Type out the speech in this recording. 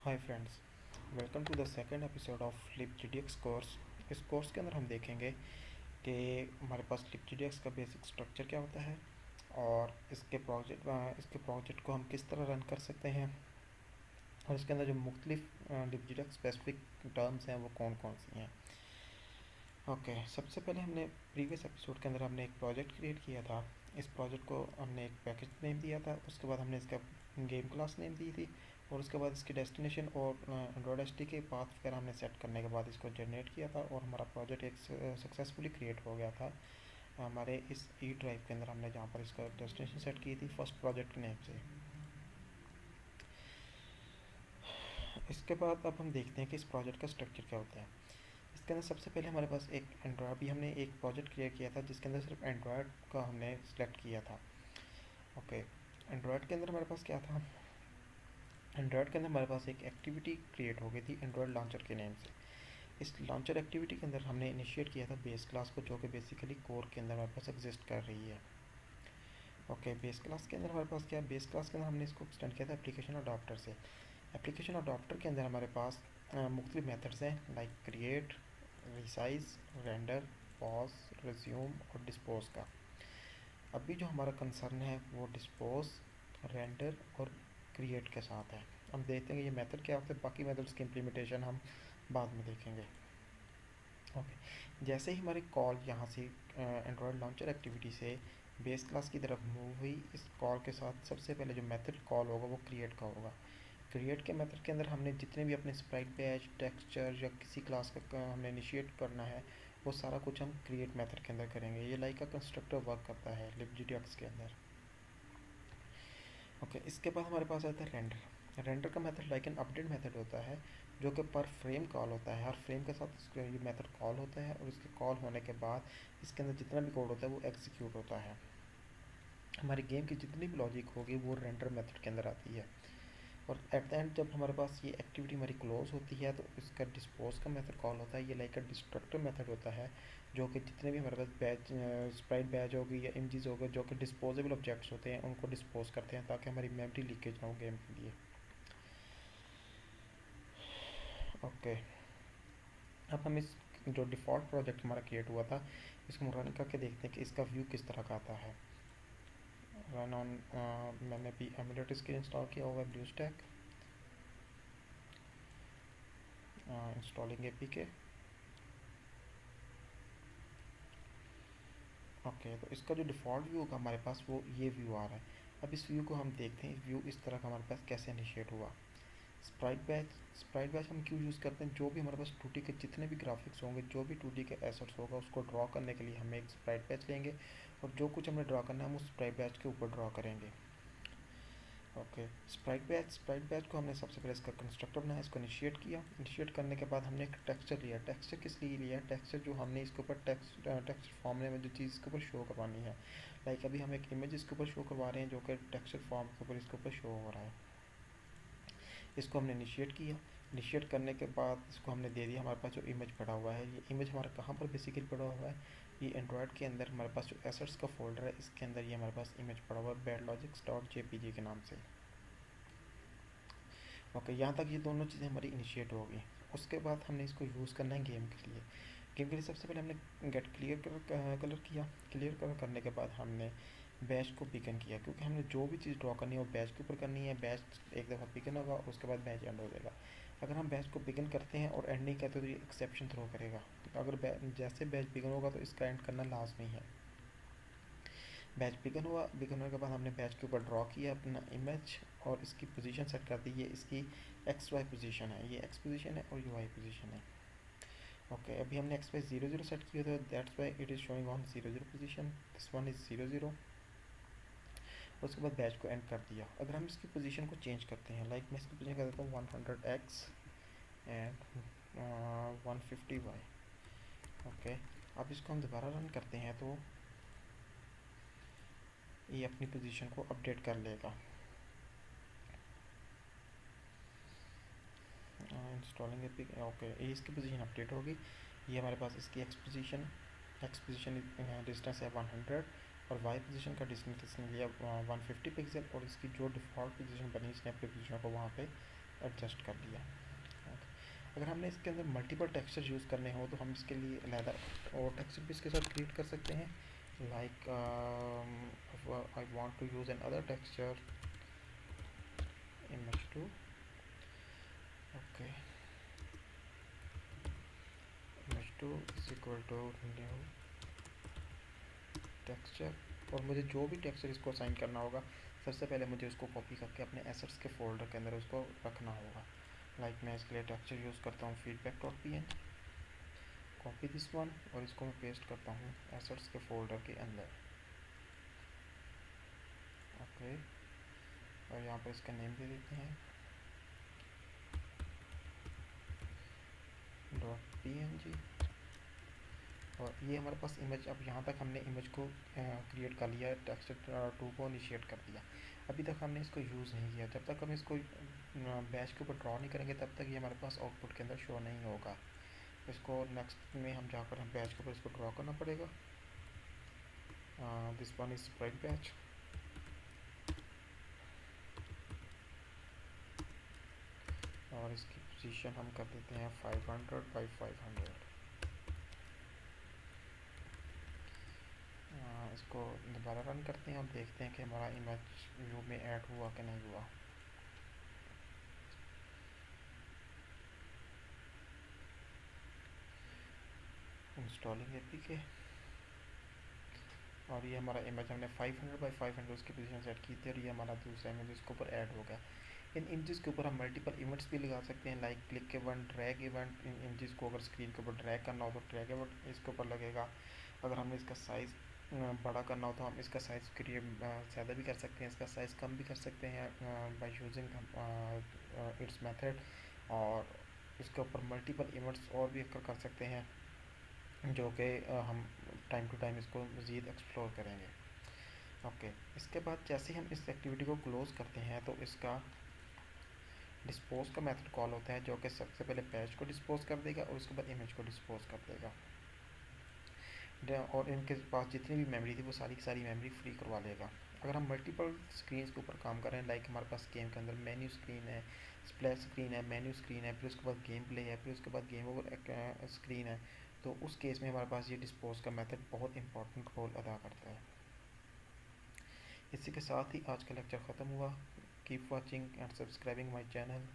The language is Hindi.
Hi friends, welcome to the second episode of libGDX course. इस कोर्स के अंदर हम देखेंगे कि हमारे पास लिपजीडीएक्स का बेसिक स्ट्रक्चर क्या होता है और इसके प्रोजेक्ट को हम किस तरह रन कर सकते हैं और इसके अंदर जो मुख्तलिफ लिपजीडीएक्स स्पेसिफिक टर्म्स हैं वो कौन कौन सी हैं। ओके, सबसे पहले हमने प्रीवियस एपिसोड के अंदर हमने एक प्रोजेक्ट क्रिएट किया था। इस प्रोजेक्ट को हमने एक पैकेज नेम दिया था, उसके बाद हमने इसका गेम क्लास नेम दी थी और उसके बाद इसकी डेस्टिनेशन और एंड्रॉयड एस टी के पाथ वगैरह हमने सेट करने के बाद इसको जनरेट किया था और हमारा प्रोजेक्ट एक सक्सेसफुली क्रिएट हो गया था। हमारे इस ई ड्राइव के अंदर हमने जहाँ पर इसका डेस्टिनेशन सेट की थी फर्स्ट प्रोजेक्ट नेम से। इसके बाद अब हम देखते हैं कि इस प्रोजेक्ट का स्ट्रक्चर क्या होता है। इसके अंदर सबसे पहले हमारे पास एक एंड्रॉयड भी हमने एक प्रोजेक्ट क्रिएट किया था जिसके अंदर सिर्फ एंड्रॉयड का हमने सेलेक्ट किया था। ओके, एंड्रॉयड के अंदर हमारे पास क्या था, एंड्रॉयड के अंदर हमारे पास एक एक्टिविटी क्रिएट हो गई थी एंड्रॉयड लॉन्चर के नेम से। इस लॉन्चर एक्टिविटी के अंदर हमने इनिशिएट किया था बेस क्लास को, जो कि बेसिकली कोर के अंदर हमारे पास एग्जिस्ट कर रही है। ओके, बेस क्लास के अंदर हमारे पास क्या है, बेस क्लास के अंदर हमने इसको एक्सटेंड किया था एप्लीकेशन अडॉप्टर से। एप्लीकेशन अडॉप्टर के अंदर हमारे पास मुख्तलिफ मेथड्स हैं like create, resize, render, pause, resume और डिस्पोज का। अभी जो हमारा कंसर्न है वो डिस्पोज, रेंडर और क्रिएट के साथ है। हम देखते हैं कि ये मेथड क्या होता है, बाकी मेथड्स की इम्प्लीमेंटेशन हम बाद में देखेंगे। ओके, जैसे ही हमारी कॉल यहाँ से एंड्रॉयड लॉन्चर एक्टिविटी से बेस क्लास की तरफ मूव हुई, इस कॉल के साथ सबसे पहले जो मेथड कॉल होगा वो क्रिएट का होगा। क्रिएट के मेथड के अंदर हमने जितने भी अपने स्प्राइट बैच, टेक्सचर या किसी क्लास का हमने इनिशिएट करना है वो सारा कुछ हम क्रिएट मेथड के अंदर करेंगे। ये लाइक का कंस्ट्रक्टर वर्क करता है libgdx के अंदर। ओके, इसके बाद हमारे पास आता है रेंडर। रेंडर का method like an update method होता है जो कि पर फ्रेम कॉल होता है। हर फ्रेम के साथ ये मेथड कॉल होता है और इसके कॉल होने के बाद इसके अंदर जितना भी कोड होता है वो एग्जीक्यूट होता है। हमारी गेम की जितनी भी लॉजिक होगी वो रेंडर मेथड के अंदर आती है। और एट द एंड जब हमारे पास ये एक्टिविटी हमारी क्लोज होती है तो इसका डिस्पोज का मेथड कॉल होता है। ये लाइक का डिस्ट्रक्टर मेथड होता है जो कि जितने भी हमारे पास बैच, स्प्राइट बैच होगी या इमेजेस होगा जो कि डिस्पोजेबल ऑब्जेक्ट्स होते हैं उनको डिस्पोज करते हैं ताकि हमारी मेमोरी लीकेज ना हो गेम के लिए। ओके, अब हम इस जो डिफ़ॉल्ट प्रोजेक्ट हमारा क्रिएट हुआ था इसको हम रन करके देखते हैं कि इसका व्यू किस तरह का आता है। रन ऑन, मैंने भी एमुलेटर स्क्रीन इंस्टॉल किया हुआ है, blue stack, installing APK. Okay, तो इसका जो डिफ़ॉल्ट व्यू होगा हमारे पास वो ये व्यू आ रहा है। अब इस व्यू को हम देखते हैं, व्यू इस तरह का हमारे पास कैसे इनिशिएट हुआ। स्प्राइट बैच हम क्यों यूज़ करते हैं, जो भी हमारे पास 2D के जितने भी ग्राफिक्स होंगे, जो भी 2D के एसेट्स होगा उसको ड्रॉ करने के लिए हम एक स्प्राइट बैच लेंगे और जो कुछ हमें ड्रॉ करना है हम उस स्प्राइट बैच के ऊपर ड्रॉ करेंगे। ओके, स्प्राइट बैच को हमने सबसे पहले इसका कंस्ट्रक्टर बनाया, इसको इनिशिएट किया। इनिशिएट करने के बाद हमने एक टेक्सचर लिया। टेक्सचर किस लिए लिया, टेक्सचर जो हमने इसके ऊपर टेक्सचर फॉर्म में जो चीज़ इसके ऊपर शो करवानी है। लाइक अभी हम एक इमेज इसके ऊपर शो करवा रहे हैं जो कि टेक्सचर फॉर्म के ऊपर इसके ऊपर शो हो रहा है। इसको हमने इनिशिएट किया। इनिशिएट करने के बाद इसको हमने दे दिया हमारे पास जो इमेज पड़ा हुआ है। ये इमेज हमारा कहाँ पर बेसिकली पड़ा हुआ है, ये एंड्रॉयड के अंदर हमारे पास जो एसेट्स का फोल्डर है इसके अंदर ये हमारे पास इमेज पड़ा हुआ है badlogics.jpg के नाम से। ओके, यहाँ तक ये दोनों चीज़ें हमारी इनिशिएट हो गई। उसके बाद हमने इसको यूज़ करना है गेम के लिए। गेम के लिए सबसे पहले हमने गेट क्लियर कलर किया। क्लियर कलर करने के बाद हमने बैच को बिगन किया, क्योंकि हमने जो भी चीज़ ड्रॉ करनी है वो बैच के ऊपर करनी है। बैच एक दफ़ा बिगन होगा उसके बाद बैच एंड हो जाएगा। अगर हम बैच को बिगन करते हैं और एंड नहीं करते तो ये एक्सेप्शन थ्रो करेगा। तो अगर जैसे बैच बिगन होगा तो इसका एंड करना लाजमी है। बैच बिगन हुआ, बिगन होने के बाद हमने बैच के ऊपर ड्रॉ किया अपना इमेज और इसकी पोजीशन सेट कर दी। ये इसकी एक्स वाई पोजीशन है, ये एक्स पोजीशन है और ये वाई पोजीशन है। ओके, अभी हमने एक्स वाई 0 0 सेट किया था, that's why it is showing on 0 0 position. This one is 0 0। उसके बाद बैच को एंड कर दिया। अगर हम इसकी पोजीशन को चेंज करते हैं, लाइक मैं इसकी पोजीशन कर देता हूँ 100x एंड 150y। ओके, अब इसको हम दोबारा रन करते हैं तो ये अपनी पोजीशन को अपडेट कर लेगा। Installing epic. ओके, ये इसकी पोजीशन अपडेट होगी। ये हमारे पास इसकी एक्स पोजीशन डिस्टेंस है 100 और वाई पोजीशन का डिस्टेंस इसने लिया 150 पिक्सल और इसकी जो डिफ़ॉल्ट पोजीशन बनी इसने अपनी पोजीशन को वहाँ पे एडजस्ट कर लिया। अगर हमने इसके अंदर मल्टीपल टेक्सचर यूज़ करने हो तो हम इसके लिए अलहदा और टेक्सचर भी इसके साथ क्रिएट कर सकते हैं। Like I want to use an other texture image 2, okay, image 2 is equal to new texture. और मुझे जो भी टेक्सचर इसको असाइन करना होगा सबसे पहले मुझे उसको कॉपी करके अपने एसेट्स के फोल्डर के अंदर उसको रखना होगा। लाइक मैं इसके लिए टेक्सचर यूज़ करता हूँ feedback.png, कॉपी दिस वन और इसको मैं पेस्ट करता हूँ एसेट्स के फोल्डर के अंदर। ओके, और यहाँ पर इसका नेम दे देते हैं .png। और ये हमारे पास इमेज, अब यहाँ तक हमने इमेज को क्रिएट कर लिया, टेक्सचर 2 को इनिशिएट कर दिया। अभी तक हमने इसको यूज़ नहीं किया। जब तक हम इसको बैच के ऊपर ड्रॉ नहीं करेंगे तब तक ये हमारे पास आउटपुट के अंदर शो नहीं होगा। इसको नेक्स्ट में हम जाकर हम बैच के ऊपर इसको ड्रॉ करना पड़ेगा। This one is Sprite batch. और इसकी पोजीशन हम कर देते हैं 500 बाई 500। इसको दोबारा रन करते हैं और देखते हैं कि हमारा इमेज व्यू में ऐड हुआ कि नहीं हुआ। Installing APK. और ये हमारा इमेज हमने 500 बाई 500 उसकी पोजीशन सेट की थी और ये हमारा दूसरा इमेज इसके ऊपर ऐड हो गया। इन इमेजेस के ऊपर हम मल्टीपल इवेंट्स भी लगा सकते हैं, like click event, drag event. इन इमेजेस को अगर स्क्रीन के ऊपर ड्रैग करना हो तो ड्रैग इवेंट इसके ऊपर लगेगा। अगर हमने इसका साइज़ बड़ा करना हो तो हम इसका साइज़ ज़्यादा भी कर सकते हैं, इसका साइज़ कम भी कर सकते हैं बाय यूजिंग इट्स मेथड। और इसके ऊपर मल्टीपल इवेंट्स और भी कर सकते हैं जो कि हम टाइम टू टाइम इसको मज़ीद एक्सप्लोर करेंगे। ओके, इसके बाद जैसे हम इस एक्टिविटी को क्लोज़ करते हैं तो इसका डिस्पोज का मेथड कॉल होता है जो कि सबसे पहले बैच को डिस्पोज कर देगा और उसके बाद इमेज को डिस्पोज कर देगा। और इनके पास जितनी भी मेमोरी थी वो सारी की सारी मेमोरी फ्री करवा लेगा। अगर हम मल्टीपल स्क्रीन के ऊपर काम कर रहे हैं, लाइक हमारे पास गेम के अंदर मेन्यू स्क्रीन है, स्प्लैश स्क्रीन है, मेन्यू स्क्रीन है, फिर उसके बाद गेम प्ले है, फिर उसके बाद गेम ओवर स्क्रीन है, तो उस केस में हमारे पास ये डिस्पोज का मेथड बहुत इंपॉर्टेंट रोल अदा करता है। इसी के साथ ही आज का लेक्चर ख़त्म हुआ। Keep watching and subscribing my channel.